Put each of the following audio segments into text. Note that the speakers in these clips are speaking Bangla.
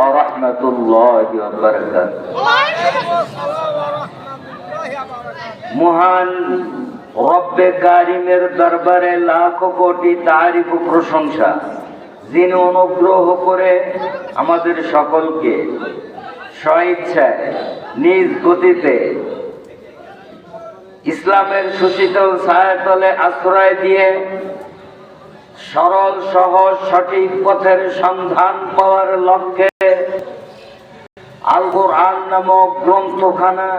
ওয়া রাহমাতুল্লাহি ওয়া বারাকাতুহু। মহান রব্বে কারিমের দরবারে লাখো কোটি তারিফ ও প্রশংসা, যিনি অনুগ্রহ করে আমাদের সকলকে স্বইচ্ছায় নিজ গতিতে ইসলামের সুশীতল ছায়াতলে আশ্রয় দিয়ে সরল সহজ সঠিক পথের সন্ধান পাওয়ার লক্ষ্যে আল কোরআন নামক গ্রন্থখানা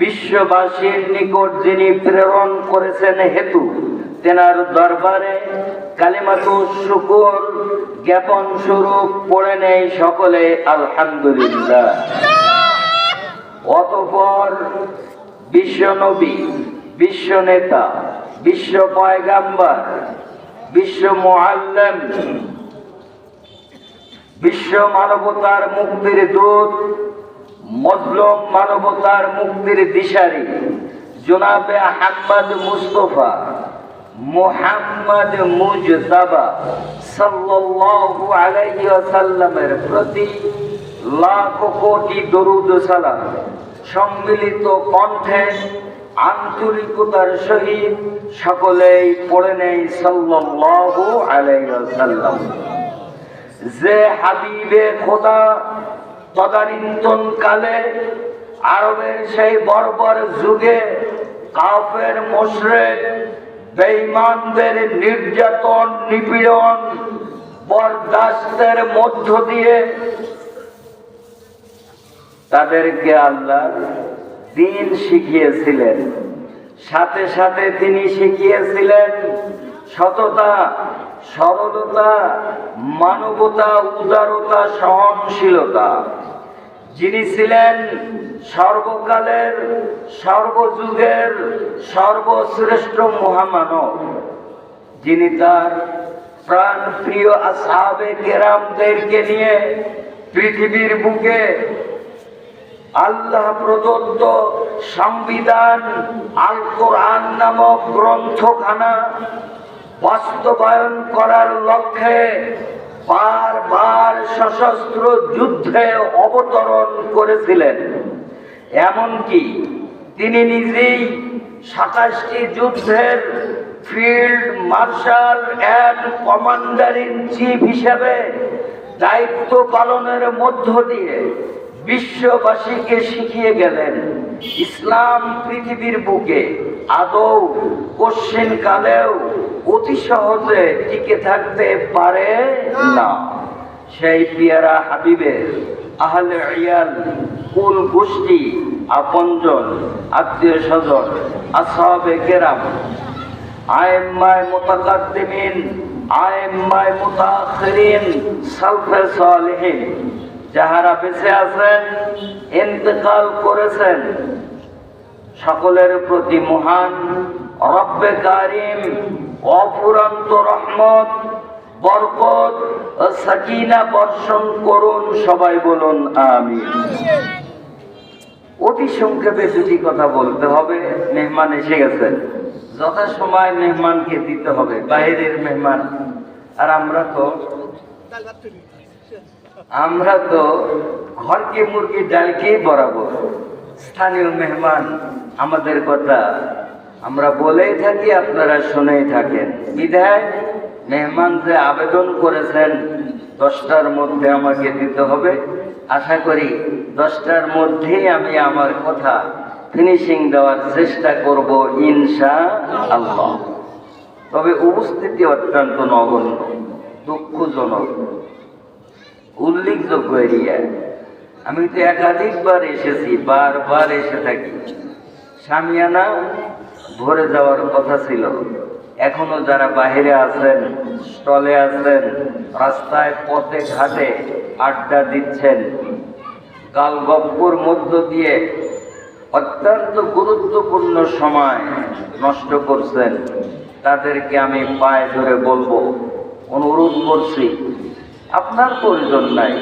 বিশ্ববাসীর নিকট যিনি প্রেরণ করেছেন হেতু তেনার দরবারে কালিমাতুশ শুকর জ্ঞাপন স্বরূপ পড়ে নেই সকলে আলহামদুলিল্লাহ। অতঃপর বিশ্ব নবী, বিশ্ব নেতা, বিশ্ব পয়গাম্বর, বিশ্ব মুআল্লিম, বিশ্ব মানবতার মুক্তির দূত, মজলুম মানবতার মুক্তির দিশারি জনাবে আহমদ মুস্তফা মুহাম্মদ মুজতাবা সাল্লাল্লাহু আলাইহি ওয়াসাল্লামের প্রতি লাখ কোটি দরুদ ও সালাম সম্মিলিত কণ্ঠে আন্তরিকতার সহিত সকলেই পড়ে নেই সাল্লাল্লাহু আলাইহি ওয়াসাল্লাম। যে হাবিবে খোদা তদানীন্তন কালে আরবের সেই বর্বর যুগে কাফের মুশরিক বেঈমানদের নির্যাতন নিপীড়ন বরদাস্তের মধ্য দিয়ে তাদেরকে আল্লাহ দ্বীন শিখিয়েছিলেন, সাথে সাথে তিনি শিখিয়েছিলেন সততা, সরলতা, মানবতা, উদারতা, সহনশীলতা। যিনি ছিলেন সর্বকালের সর্বযুগের সর্বশ্রেষ্ঠ মহামানব, যিনি তার প্রাণ প্রিয় আসহাবে কেরামদেরকে নিয়ে পৃথিবীর বুকে আল্লাহ প্রদত্ত সংবিধান আল কোরআন নামক গ্রন্থখানা বাস্তবায়ন করার লক্ষ্যে বারবার সশস্ত্র যুদ্ধে অবতরণ করেছিলেন। এমনকি তিনি নিজেই 27টি যুদ্ধের field marshal and commander in chief হিসেবে দায়িত্ব পালনের মধ্য দিয়ে বিশ্ববাসীকে শিখিয়ে গেলেন ইসলাম পৃথিবীর বুকে আদৌ কশ্চিন কালেও অতি সহজে টিকে থাকতে পারে না। সেই পিয়ারা হাবিবের আহলে ইয়াল, কুল গোষ্ঠী, আপনজন, আত্মীয় স্বজন, আসহাবে কেরাম, আইম্মায়ে মুতাকাদ্দিমিন, আইম্মায়ে মুতাআখিরিন, সালফে সালেহিন, যাহারা বেঁচে আছেন, ইন্তেকাল করেছেন, সকলের প্রতি মহান রব্বে কারিম অফুরন্ত রহমত, বরকত ও সাকিনা বর্ষণ করুন। সবাই বলুন আমিন। অতি সংক্ষেপে দুটি কথা বলতে হবে। মেহমান এসে গেছেন, যথাসময় মেহমানকে দিতে হবে, বাইরের মেহমান। আর আমরা তো ঘরকে মুরগি ডালকেই বরাবর। স্থানীয় মেহমান আমাদের কথা আমরা বলেই থাকি, আপনারা শুনেই থাকেন। বিধায় মেহমান যে আবেদন করেছেন 10টার মধ্যে আমাকে দিতে হবে, আশা করি 10টার মধ্যেই আমি আমার কথা ফিনিশিং দেওয়ার চেষ্টা করব ইনশাআল্লাহ। তবে উপস্থিতি অত্যন্ত নগণ্য, দুঃখজনক, উল্লেখযোগ্য এরিয়া। আমি তো একাধিকবার এসেছি, বারবার এসে থাকি। শামিয়ানা ভরে যাওয়ার কথা ছিল। এখনো যারা বাহিরে আছেন, স্টলে আছেন, রাস্তায় পথে ঘাটে আড্ডা দিচ্ছেন, গালগপ্পর মধ্য দিয়ে অত্যন্ত গুরুত্বপূর্ণ সময় নষ্ট করছেন, তাদেরকে আমি পায়ে ধরে বলবো, অনুরোধ করছি, আপনার প্রয়োজন নাই,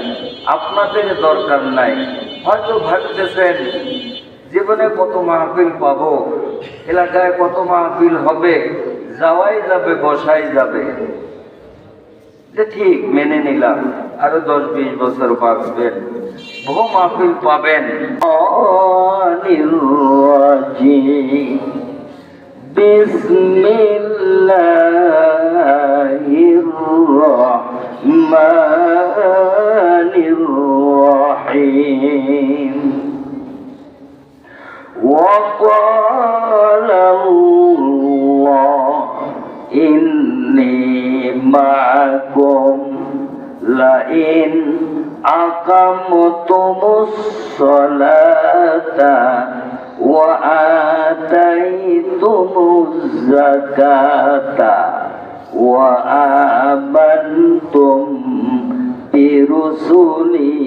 আপনাদের দরকার নাই। হয়তো ভাবতেছেন জীবনে কত মাহফিল পাবো, এলাকায় কত মাহফিল হবে, যাওয়াই যাবে, বসাই যাবে। যে ঠিক মেনে নিলাম, আরো 10-20 বছর বাঁচবেন, বহু মাহফিল পাবেন। বিসমিল্লাহির রহমানির রহিম। وقال الله إني معكم لئن أقمتم الصلاة وآتيتم الزكاة وآمنتم برسلي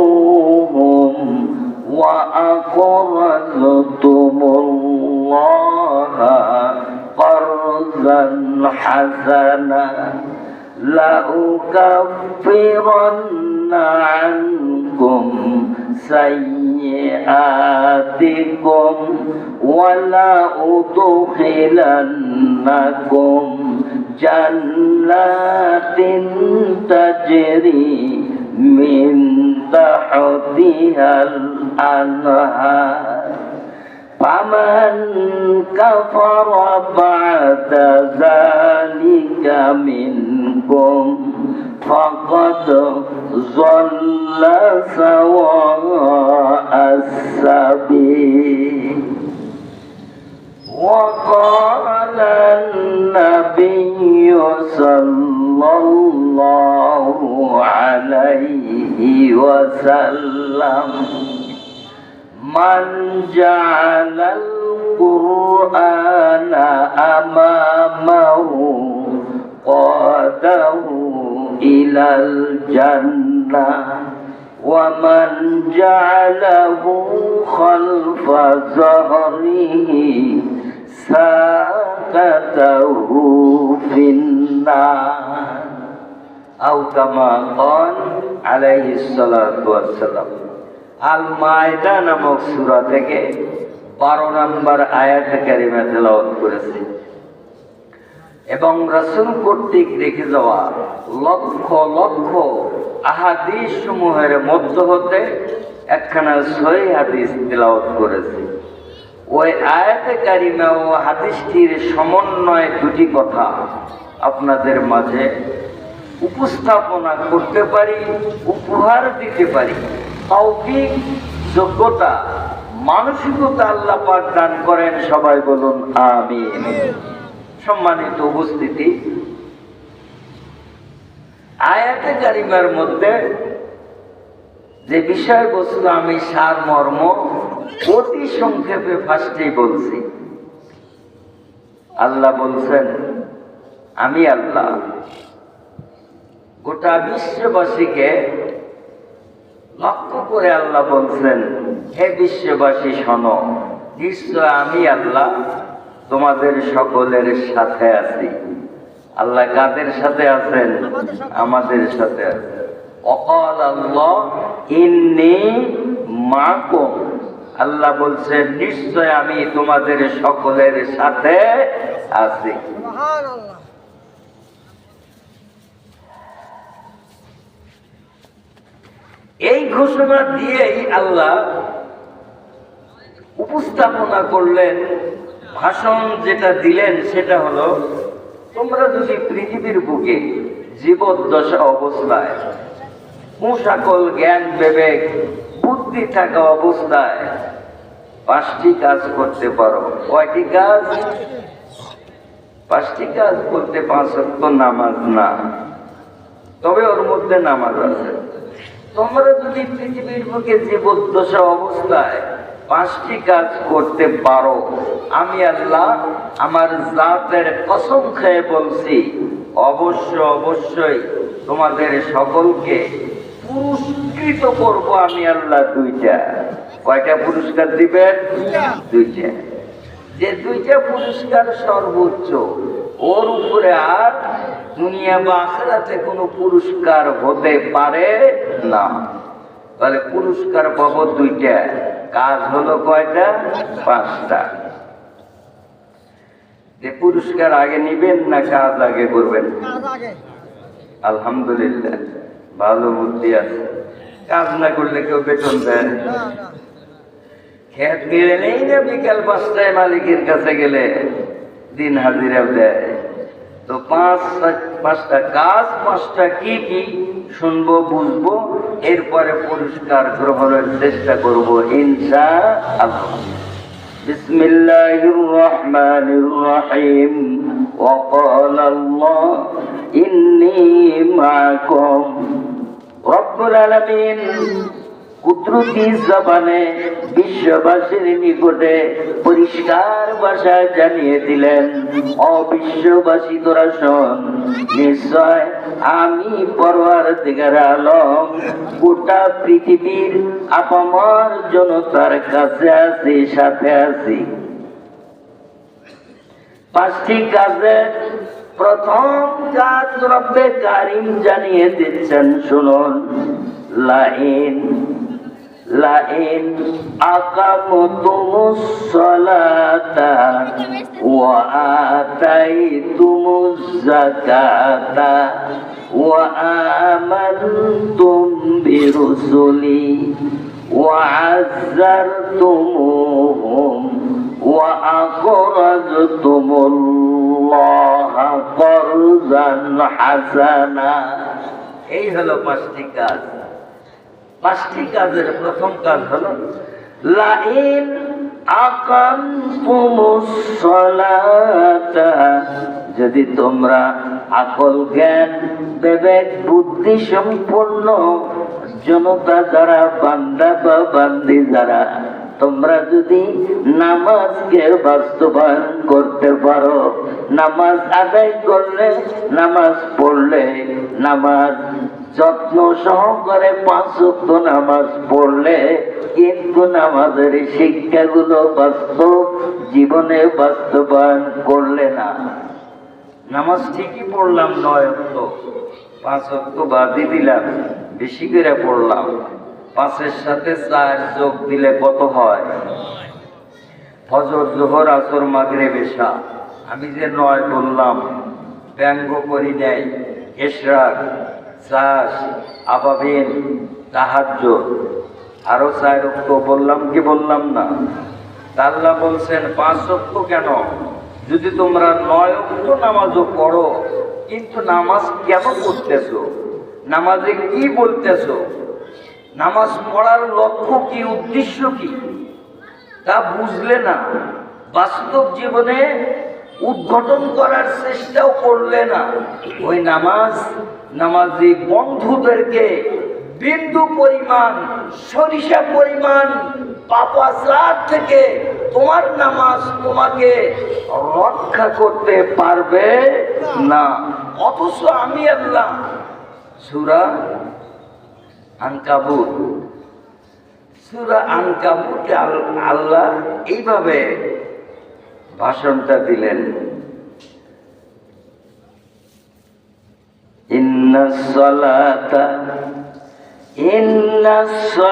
وعزرتموهم وأقرضتم الله قرضا حسنا لأكفرن عنكم سيئاتكم ولأدخلنكم جنات تجري من تحتها الأنهار فمن كفر بعد ذلك منكم فقد ضل سواء السبيل. وقال النبي صلى الله عليه وسلم من جعل القرآن أمامه قاده إلى الجنة ومن جعله خلف ظهره ساقته في النار أو كما قال عليه الصلاة والسلام. আল মায়দা নামক সূরা থেকে 12 নম্বর আয়াত কারিমা তেলাওয়াত করেছি এবং রাসূল কর্তৃক রেখে যাওয়া লক্ষ লক্ষ আহাদিস সমূহের মধ্য হতে একখানা সহিহ হাদিস তেলাওয়াত করেছি। ওই আয়াতে কারিমা ও হাদিসটির সমন্বয়ে দুটি কথা আপনাদের মাঝে উপস্থাপনা করতে পারি, উপহার দিতে পারি। তৌফিক, যোগ্যতা, মানসিকতা আল্লাহ পাক দান করেন, সবাই বলুন আমিন। সম্মানিত উপস্থিতি, আয়াতে কারিমার মধ্যে যে বিষয়বস্তু আমি সারমর্ম অতি সংক্ষেপে ফার্স্টেই বলছি। আল্লাহ বলছেন আমি আল্লাহ। গোটা বিশ্ববাসীকে লক্ষ্য করে আল্লাহ বলছেন, হে বিশ্ববাসী শোনো, নিশ্চয় আমি আল্লাহ তোমাদের সকলের সাথে আছি। আল্লাহ কাদের সাথে আছেন? আমাদের সাথে আছেন। অকাল আল্লাহ ইন্নী মাকুম, আল্লাহ বলছেন নিশ্চয় আমি তোমাদের সকলের সাথে আছি। এই ঘোষণা দিয়েই আল্লাহ উপস্থাপনা করলেন, ভাষণ যেটা দিলেন সেটা হলো, তোমরা যদি পৃথিবীর বুকে জীবদ্দশা অবস্থায় সকল জ্ঞান বিবেক বুদ্ধি থাকা অবস্থায় 5টি কাজ করতে পারো। কয়টি কাজ? 5টি কাজ করতে 5 ওয়াক্ত নামাজ না, তবে ওর মধ্যে নামাজ আছে। তোমরা যদি পৃথিবীর বুকে জীবদ্দশা অবস্থায় 5টি কাজ করতে পারো, আমি আল্লাহ আমার জাতের কসম খেয়ে বলছি, অবশ্যই তোমাদের সকলকে পুরস্কৃত করব আমি আল্লাহ 2টা। কয়টা পুরস্কার দিবেন? 2টা। যে 2টা পুরস্কার সর্বোচ্চ, ওর উপরে আর দুনিয়া বা আখিরাতে কোনো পুরস্কার হতে পারে না। তাহলে পুরস্কার পাবো 2টা, কাজ হলো কয়টা? 5টা। যে পুরস্কার আগে নিবেন না কাজ আগে করবেন? আলহামদুলিল্লাহ, ভালো বুদ্ধি আছে। কাজ না করলে কেউ বেতন দেয়? খেত গেলে নেই না, বিকাল 5টায় মালিকের কাছে গেলে দিন হাজিরা দেয়। তো পাঁচটা কাজ, 5টা কি কি শুনবো, বুঝবো, এরপরে পুরস্কার গ্রহণের চেষ্টা করবো ইনশাআল্লাহ। বিসমিল্লাহির রহমানির রহিম। وقال الله إني معكم। রব্বুল আলামিন কুদরতি জবানে বিশ্ববাসীর নিকটে পরিষ্কার ভাষায় জানিয়ে দিলেন, ও বিশ্ববাসী তোরা শোন, নিশ্চয় আমি পরওয়ারদিগার আলম গোটা পৃথিবীর আপামর জনতার কাছে আছি, সাথে আছি। 5টি কাজের প্রথম কাজ রব্বে কারিম জানিয়ে দিচ্ছেন, শুনুন। লাইন আকামতুমুস সালাতা ওয়া আতাইতুমুজ যাকাতা ওয়া আমানতুম বিরুসুলি ওয়া আযযারতুমুহুম ওয়া আকরাজতুমুল্লাহা করজান হাসানা। এই হলো 5টি কাজ। 5টি কাজের প্রথম কাজ হলো লাইন আকামতুমুস সালাতা, যদি তোমরা আকল জ্ঞান বিবেক বুদ্ধি সম্পন্ন জনতা যারা, বান্দা বা বান্দি যারা, তোমরা যদি নামাজকে বাস্তবায়ন করতে পারো, নামাজ আদায় করলে, নামাজ পড়লে, নামাজ যত্ন সহকারে 5 ওয়াক্ত নামাজ পড়লে, কিন্তু নামাজের শিক্ষাগুলো বাস্তব জীবনে বাস্তবায়ন করলে না। নামাজ ঠিকই পড়লাম 9 ওয়াক্ত, 5 ওয়াক্ত বাদই দিলাম, বেশি করে পড়লাম, 5-এর সাথে 4 যোগ দিলে কত হয়? ফজর, জোহর, আসর, মাগরিব, এশা। আমি যে 9 বললাম, ব্যঙ্গ করি নাই, ইশরাক, চাষ, আবাবিন, তাহাজ্জুদ, আরো 4 ওয়াক্ত বললাম কি বললাম না? আল্লাহ বলছেন 5 ওয়াক্ত কেন? যদি তোমরা 9 ওয়াক্ত নামাজও পড়ো, কিন্তু নামাজ কেন পড়তেছো? নামাজে কি বলতেছো? নামাজ পড়ার লক্ষ্য কি, উদ্দেশ্য কি, তা বুঝলে না, বাস্তব জীবনে উদ্ঘাটন করার চেষ্টাও করলে না, ওই নামাজি বন্ধুদেরকে বিন্দু পরিমাণ, সরিষা পরিমাণ পাপাচার থেকে তোমার নামাজ তোমাকে রক্ষা করতে পারবে না। অথচ আমি আল্লাহ সূরা আনকাবুতে আল্লাহ এইভাবে ভাষণটা দিলেন, ইন্নাস সালাতা